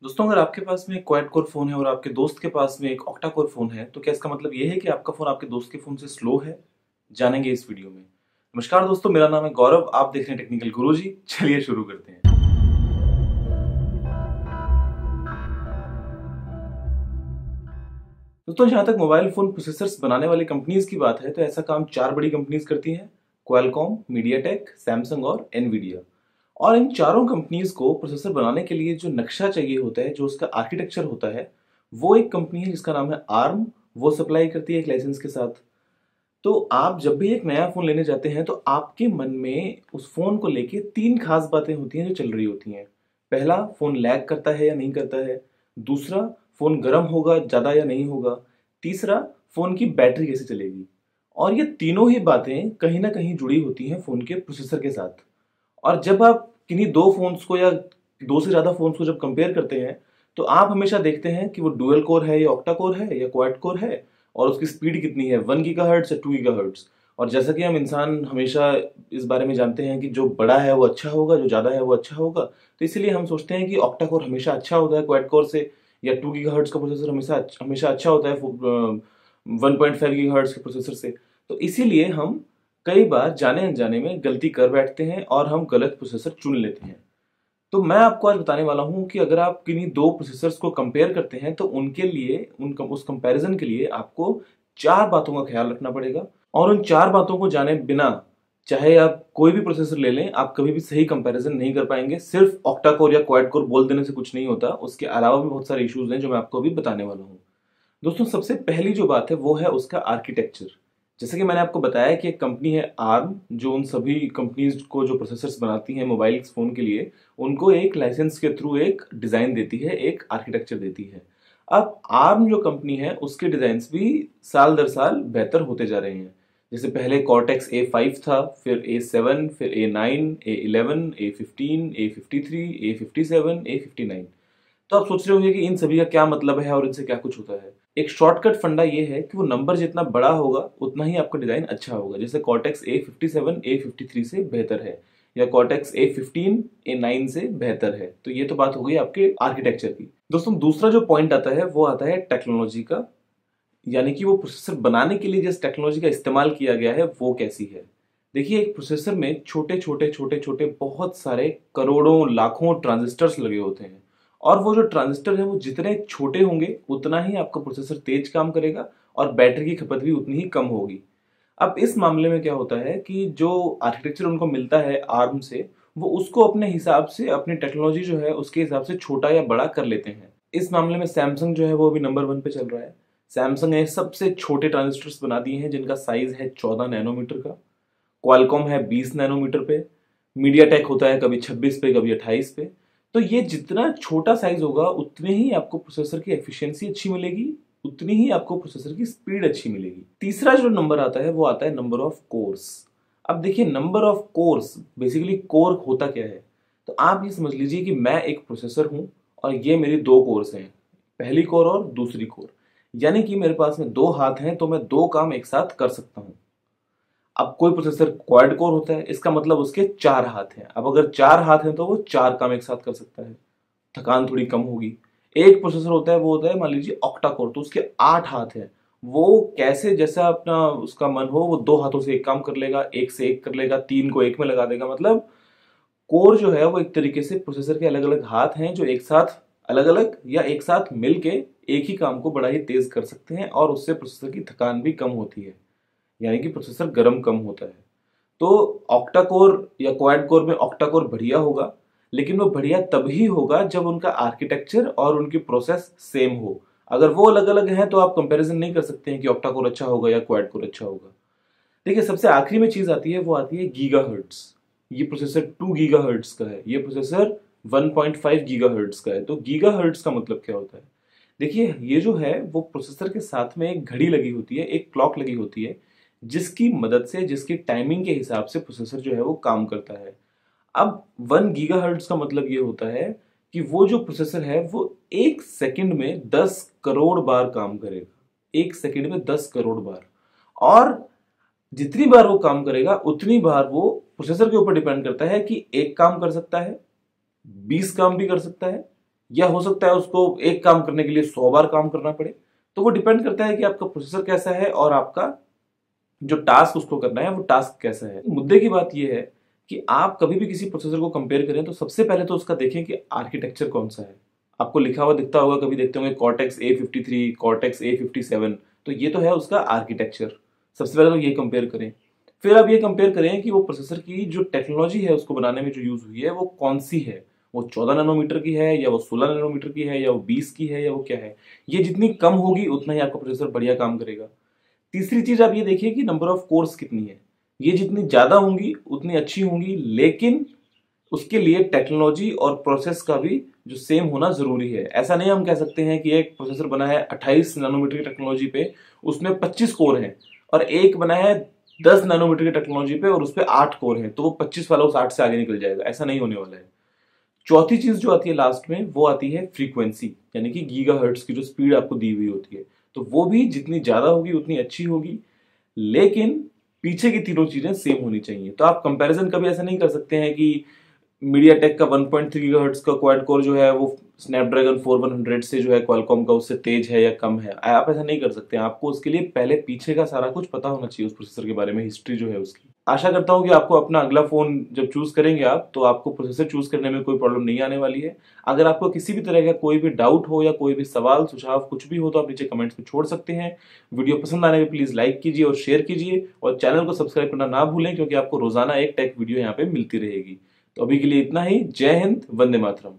दोस्तों, अगर आपके पास में एक क्वाड कोर फोन है और आपके दोस्त के पास में एक ऑक्टा कोर फोन है, तो क्या इसका मतलब ये है कि आपका फोन आपके दोस्त के फोन से स्लो है? जानेंगे इस वीडियो में। नमस्कार दोस्तों, मेरा नाम है गौरव, आप देख रहे हैं टेक्निकल गुरुजी। चलिए शुरू करते हैं। दोस्तों, जहां तक मोबाइल फोन प्रोसेसर्स बनाने वाली कंपनीज की बात है, तो ऐसा काम चार बड़ी कंपनीज करती हैं: क्वालकॉम, मीडियाटेक, सैमसंग और एनवीडिया। और इन चारों कंपनीज को प्रोसेसर बनाने के लिए जो नक्शा चाहिए होता है, जो उसका आर्किटेक्चर होता है, वो एक कंपनी है जिसका नाम है आर्म। वो सप्लाई करती है एक लाइसेंस के साथ। तो आप जब भी एक नया फोन लेने जाते हैं, तो आपके मन में उस फोन को लेके तीन खास बातें होती हैं जो चल रही होती हैं। पहला, फोन लैग करता है या नहीं करता है। दूसरा, फोन गर्म होगा ज्यादा या नहीं होगा। तीसरा, फोन की बैटरी कैसे चलेगी। और ये तीनों ही बातें कहीं ना कहीं जुड़ी होती हैं फोन के प्रोसेसर के साथ। और जब आप किन्हीं दो फोन्स को या दो से ज्यादा फोन्स को जब कंपेयर करते हैं, तो आप हमेशा देखते हैं कि वो डुअल कोर है या ऑक्टा कोर है या क्वाड कोर है, और उसकी स्पीड कितनी है, 1 गीगाहर्ट्ज या 2 गीगाहर्ट्ज। और जैसा कि हम इंसान हमेशा इस बारे में जानते हैं कि जो बड़ा है वो अच्छा होगा, जो ज्यादा है वो अच्छा होगा, तो इसीलिए हम सोचते हैं कि ऑक्टा कोर हमेशा अच्छा होता है क्वाड कोर से, या 2 गीगाहर्ट्ज का प्रोसेसर हमेशा हमेशा अच्छा होता है 1.5 गीगाहर्ट्ज के प्रोसेसर से। तो इसीलिए हम कई बार जाने अनजाने में गलती कर बैठते हैं और हम गलत प्रोसेसर चुन लेते हैं। तो मैं आपको आज बताने वाला हूं कि अगर आप किन्हीं दो प्रोसेसर्स को कंपेयर करते हैं, तो उनके लिए उस कंपैरिजन के लिए आपको चार बातों का ख्याल रखना पड़ेगा। और उन चार बातों को जाने बिना, चाहे आप कोई भी प्रोसेसर ले लें, आप कभी भी सही कंपैरिजन नहीं कर पाएंगे। सिर्फ ऑक्टा कोर या क्वाड कोर बोल देने से कुछ नहीं होता, उसके अलावा भी बहुत सारे इश्यूज हैं जो मैं आपको अभी बताने वाला हूँ। दोस्तों, सबसे पहली जो बात है वो है उसका आर्किटेक्चर। जैसे कि मैंने आपको बताया कि एक कंपनी है आर्म, जो उन सभी कंपनीज को जो प्रोसेसर्स बनाती हैं मोबाइल फोन के लिए, उनको एक लाइसेंस के थ्रू एक डिजाइन देती है, एक आर्किटेक्चर देती है। अब आर्म जो कंपनी है, उसके डिजाइन भी साल दर साल बेहतर होते जा रहे हैं। जैसे पहले कॉर्टेक्स A5 था, फिर A7, फिर A9, A11, A15, A53, A57, A59। तो आप सोच रहे होंगे कि इन सभी का क्या मतलब है और इनसे क्या कुछ होता है। एक शॉर्टकट फंडा ये है कि वो नंबर जितना बड़ा होगा उतना ही आपका डिजाइन अच्छा होगा। जैसे कॉर्टेक्स A57 A53 से बेहतर है, या कॉर्टेक्स A15 A9 से बेहतर है। तो ये तो बात हो गई आपके आर्किटेक्चर की। दोस्तों, दूसरा जो पॉइंट आता है वो आता है टेक्नोलॉजी का, यानी कि वो प्रोसेसर बनाने के लिए जिस टेक्नोलॉजी का इस्तेमाल किया गया है वो कैसी है। देखिए, एक प्रोसेसर में छोटे छोटे छोटे छोटे बहुत सारे करोड़ों लाखों ट्रांजिस्टर्स लगे होते हैं। और वो जो ट्रांजिस्टर है वो जितने छोटे होंगे उतना ही आपका प्रोसेसर तेज काम करेगा और बैटरी की खपत भी उतनी ही कम होगी। अब इस मामले में क्या होता है कि जो आर्किटेक्चर उनको मिलता है आर्म से, वो उसको अपने हिसाब से, अपनी टेक्नोलॉजी जो है उसके हिसाब से छोटा या बड़ा कर लेते हैं। इस मामले में सैमसंग जो है वो अभी नंबर 1 पे चल रहा है। सैमसंग ने सबसे छोटे ट्रांजिस्टर्स बना दिए हैं जिनका साइज है 14 नैनोमीटर का। क्वालकॉम है 20 नैनोमीटर पे। मीडियाटेक होता है कभी 26 पे, कभी 28 पे। तो ये जितना छोटा साइज होगा उतने ही आपको प्रोसेसर की एफिशिएंसी अच्छी मिलेगी, उतनी ही आपको प्रोसेसर की स्पीड अच्छी मिलेगी। तीसरा जो नंबर आता है वो आता है नंबर ऑफ कोर्स। अब देखिए, number of course, basically core होता क्या है। तो आप ये समझ लीजिए कि मैं एक प्रोसेसर हूं और ये मेरी दो कोर्स हैं, पहली कोर और दूसरी कोर। यानी कि मेरे पास में दो हाथ हैं, तो मैं दो काम एक साथ कर सकता हूं। अब कोई प्रोसेसर क्वाड कोर होता है, इसका मतलब उसके चार हाथ हैं। अब अगर चार हाथ हैं तो वो चार काम एक साथ कर सकता है, थकान थोड़ी कम होगी। एक प्रोसेसर होता है, वो होता है मान लीजिए ऑक्टा कोर, तो उसके 8 हाथ हैं। वो कैसे, जैसा अपना उसका मन हो, वो दो हाथों से एक काम कर लेगा, एक से एक कर लेगा, तीन को एक में लगा देगा। मतलब कोर जो है वो एक तरीके से प्रोसेसर के अलग अलग हाथ हैं जो एक साथ, अलग अलग या एक साथ मिलके एक ही काम को बड़ा ही तेज कर सकते हैं, और उससे प्रोसेसर की थकान भी कम होती है, यानी कि प्रोसेसर गर्म कम होता है। तो ऑक्टा कोर या क्वाड कोर में ऑक्टा कोर बढ़िया होगा, लेकिन वो बढ़िया तभी होगा जब उनका आर्किटेक्चर और उनकी प्रोसेस सेम हो। अगर वो अलग अलग हैं तो आप कंपैरिजन नहीं कर सकते हैं कि ऑक्टा कोर अच्छा होगा या क्वाड कोर अच्छा होगा। देखिए, सबसे आखिरी में चीज आती है, वो आती है गीगाहर्ट्ज। ये प्रोसेसर 2 गीगाहर्ट्ज का है, ये प्रोसेसर 1.5 गीगाहर्ट्ज का है। तो गीगाहर्ट्ज का मतलब क्या होता है? देखिए, ये जो है वो प्रोसेसर के साथ में एक घड़ी लगी होती है, एक क्लॉक लगी होती है, जिसकी मदद से, जिसकी टाइमिंग के हिसाब से प्रोसेसर जो है वो काम करता है। अब 1 गीगाहर्ट्ज का मतलब ये होता है कि वो जो प्रोसेसर है वो 1 सेकंड में 10 करोड़ बार काम करेगा। 1 सेकंड में 10 करोड़ बार। और जितनी बार वो काम करेगा उतनी बार वो प्रोसेसर के ऊपर डिपेंड करता है कि एक काम कर सकता है, 20 काम भी कर सकता है, या हो सकता है उसको एक काम करने के लिए 100 बार काम करना पड़े। तो वो डिपेंड करता है कि आपका प्रोसेसर कैसा है और आपका जो टास्क उसको करना है वो टास्क कैसा है। मुद्दे की बात यह है कि आप कभी भी किसी प्रोसेसर को कंपेयर करें तो सबसे पहले तो उसका देखें कि आर्किटेक्चर कौन सा है। आपको लिखा हुआ दिखता होगा, कभी देखते होंगे कॉर्टेक्स A53, कॉर्टेक्स A57, तो ये तो है उसका आर्किटेक्चर। सबसे पहले तो ये कंपेयर करें। फिर आप ये कंपेयर करें कि वो प्रोसेसर की जो टेक्नोलॉजी है उसको बनाने में जो यूज हुई है वो कौन सी है। वो 14 नैनोमीटर की है या वो 16 नैनोमीटर की है या वो 20 की है या वो क्या है। ये जितनी कम होगी उतना ही आपका प्रोसेसर बढ़िया काम करेगा। तीसरी चीज आप ये देखिए कि नंबर ऑफ कोर्स कितनी है। ये जितनी ज्यादा होंगी उतनी अच्छी होंगी, लेकिन उसके लिए टेक्नोलॉजी और प्रोसेस का भी जो सेम होना जरूरी है। ऐसा नहीं हम कह सकते हैं कि एक प्रोसेसर बना है 28 नैनोमीटर की टेक्नोलॉजी पे, उसमें 25 कोर हैं, और एक बना है 10 नैनोमीटर की टेक्नोलॉजी पे और उस पर 8 कोर हैं, तो वो 25 वाला उस 8 से आगे निकल जाएगा। ऐसा नहीं होने वाला है। चौथी चीज जो आती है लास्ट में, वो आती है फ्रीक्वेंसी, यानी कि गीगाहर्ट्ज की जो स्पीड आपको दी हुई होती है। तो वो भी जितनी ज्यादा होगी उतनी अच्छी होगी, लेकिन पीछे की तीनों चीजें सेम होनी चाहिए। तो आप कंपैरिजन कभी ऐसा नहीं कर सकते हैं कि मीडियाटेक का 1.3 गीगाहर्ट्ज का क्वाड कोर जो है वो स्नैपड्रैगन 4100 से जो है क्वालकॉम का उससे तेज है या कम है। आप ऐसा नहीं कर सकते हैं। आपको उसके लिए पहले पीछे का सारा कुछ पता होना चाहिए, उस प्रोसेसर के बारे में हिस्ट्री जो है उसकी। आशा करता हूं कि आपको अपना अगला फोन जब चूज करेंगे आप, तो आपको प्रोसेसर चूज करने में कोई प्रॉब्लम नहीं आने वाली है। अगर आपको किसी भी तरह का कोई भी डाउट हो या कोई भी सवाल सुझाव कुछ भी हो तो आप नीचे कमेंट्स में छोड़ सकते हैं। वीडियो पसंद आने पर प्लीज लाइक कीजिए और शेयर कीजिए, और चैनल को सब्सक्राइब करना ना भूलें, क्योंकि आपको रोजाना एक टेक वीडियो यहाँ पे मिलती रहेगी। तो अभी के लिए इतना ही। जय हिंद, वंदे मातरम।